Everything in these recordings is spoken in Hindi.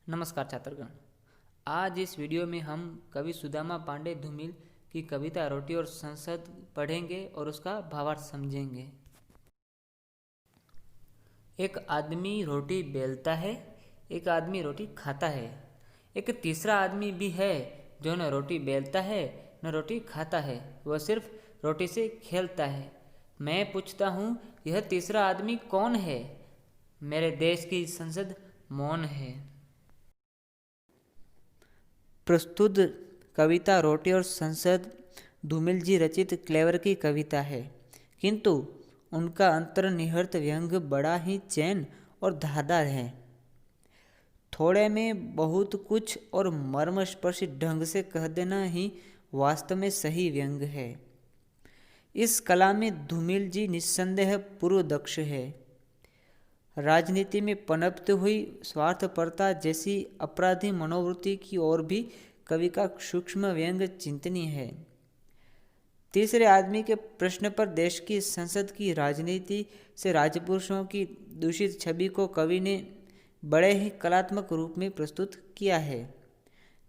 नमस्कार छात्रगण। आज इस वीडियो में हम कवि सुदामा पांडे धूमिल की कविता रोटी और संसद पढ़ेंगे और उसका भावार्थ समझेंगे। एक आदमी रोटी बेलता है, एक आदमी रोटी खाता है, एक तीसरा आदमी भी है जो न रोटी बेलता है न रोटी खाता है, वह सिर्फ रोटी से खेलता है। मैं पूछता हूँ, यह तीसरा आदमी कौन है? मेरे देश की संसद मौन है। प्रस्तुत कविता रोटी और संसद धूमिल जी रचित क्लेवर की कविता है, किंतु उनका अंतर्निहित व्यंग बड़ा ही चैन और धारदार है। थोड़े में बहुत कुछ और मर्मस्पर्शी ढंग से कह देना ही वास्तव में सही व्यंग है। इस कला में धूमिल जी निस्संदेह पूर्व दक्ष है। राजनीति में पनपती हुई स्वार्थपरता जैसी अपराधी मनोवृत्ति की ओर भी कवि का सूक्ष्म व्यंग चिंतनीय है। तीसरे आदमी के प्रश्न पर देश की संसद की राजनीति से राजपुरुषों की दूषित छवि को कवि ने बड़े ही कलात्मक रूप में प्रस्तुत किया है।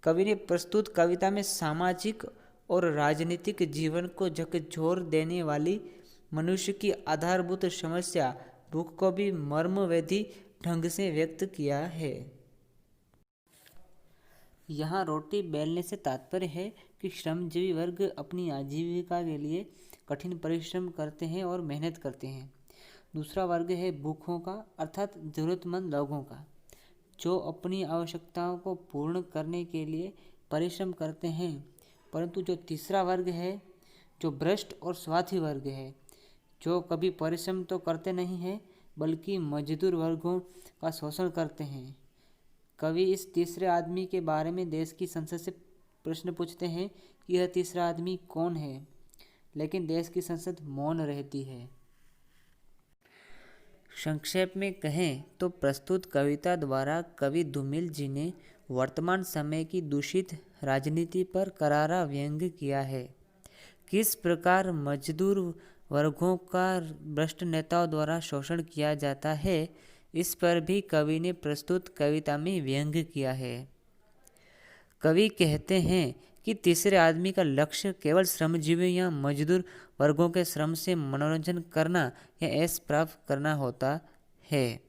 कवि ने प्रस्तुत कविता में सामाजिक और राजनीतिक जीवन को झकझोर देने वाली मनुष्य की आधारभूत समस्या भूख को भी मर्मवेदी ढंग से व्यक्त किया है। यहाँ रोटी बेलने से तात्पर्य है कि श्रमजीवी वर्ग अपनी आजीविका के लिए कठिन परिश्रम करते हैं और मेहनत करते हैं। दूसरा वर्ग है भूखों का, अर्थात जरूरतमंद लोगों का, जो अपनी आवश्यकताओं को पूर्ण करने के लिए परिश्रम करते हैं। परंतु जो तीसरा वर्ग है, जो भ्रष्ट और स्वार्थी वर्ग है, जो कभी परिश्रम तो करते नहीं हैं बल्कि मजदूर वर्गों का शोषण करते हैं। कवि इस तीसरे आदमी के बारे में देश की संसद से प्रश्न पूछते हैं कि यह तीसरा आदमी कौन है, लेकिन देश की संसद मौन रहती है। संक्षेप में कहें तो प्रस्तुत कविता द्वारा कवि धूमिल जी ने वर्तमान समय की दूषित राजनीति पर करारा व्यंग किया है। किस प्रकार मजदूर वर्गों का भ्रष्ट नेताओं द्वारा शोषण किया जाता है, इस पर भी कवि ने प्रस्तुत कविता में व्यंग किया है। कवि कहते हैं कि तीसरे आदमी का लक्ष्य केवल श्रमजीवियों या मजदूर वर्गों के श्रम से मनोरंजन करना या ऐश प्राप्त करना होता है।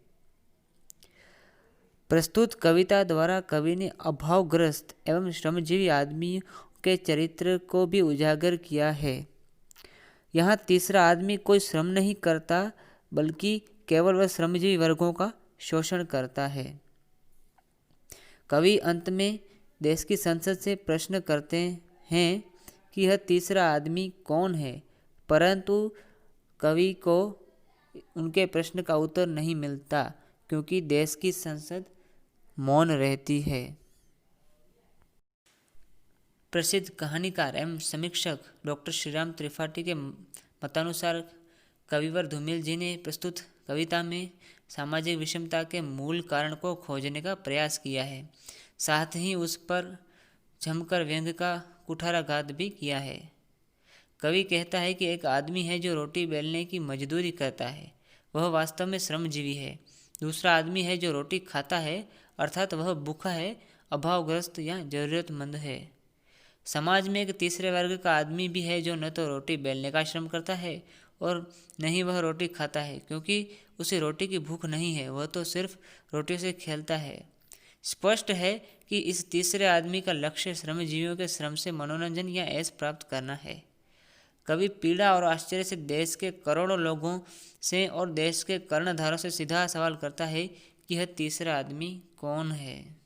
प्रस्तुत कविता द्वारा कवि ने अभावग्रस्त एवं श्रमजीवी आदमियों के चरित्र को भी उजागर किया है। यहाँ तीसरा आदमी कोई श्रम नहीं करता बल्कि केवल वह श्रमजीवी वर्गों का शोषण करता है। कवि अंत में देश की संसद से प्रश्न करते हैं कि यह तीसरा आदमी कौन है, परंतु कवि को उनके प्रश्न का उत्तर नहीं मिलता क्योंकि देश की संसद मौन रहती है। प्रसिद्ध कहानीकार एवं समीक्षक डॉक्टर श्रीराम त्रिपाठी के मतानुसार कविवर धूमिल जी ने प्रस्तुत कविता में सामाजिक विषमता के मूल कारण को खोजने का प्रयास किया है, साथ ही उस पर जमकर व्यंग का कुठाराघात भी किया है। कवि कहता है कि एक आदमी है जो रोटी बेलने की मजदूरी करता है, वह वास्तव में श्रमजीवी है। दूसरा आदमी है जो रोटी खाता है, अर्थात वह भूखा है, अभावग्रस्त या जरूरतमंद है। समाज में एक तीसरे वर्ग का आदमी भी है जो न तो रोटी बेलने का श्रम करता है और न ही वह रोटी खाता है, क्योंकि उसे रोटी की भूख नहीं है, वह तो सिर्फ रोटी से खेलता है। स्पष्ट है कि इस तीसरे आदमी का लक्ष्य श्रमजीवियों के श्रम से मनोरंजन या ऐश प्राप्त करना है। कवि पीड़ा और आश्चर्य से देश के करोड़ों लोगों से और देश के कर्णधारों से सीधा सवाल करता है कि यह तीसरा आदमी कौन है।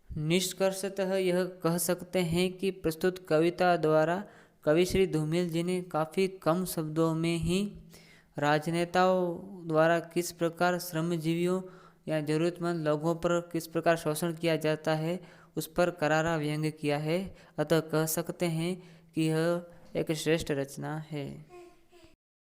निष्कर्षतः यह कह सकते हैं कि प्रस्तुत कविता द्वारा कवि श्री धूमिल जी ने काफ़ी कम शब्दों में ही राजनेताओं द्वारा किस प्रकार श्रमजीवियों या जरूरतमंद लोगों पर किस प्रकार शोषण किया जाता है उस पर करारा व्यंग किया है। अतः कह सकते हैं कि यह एक श्रेष्ठ रचना है।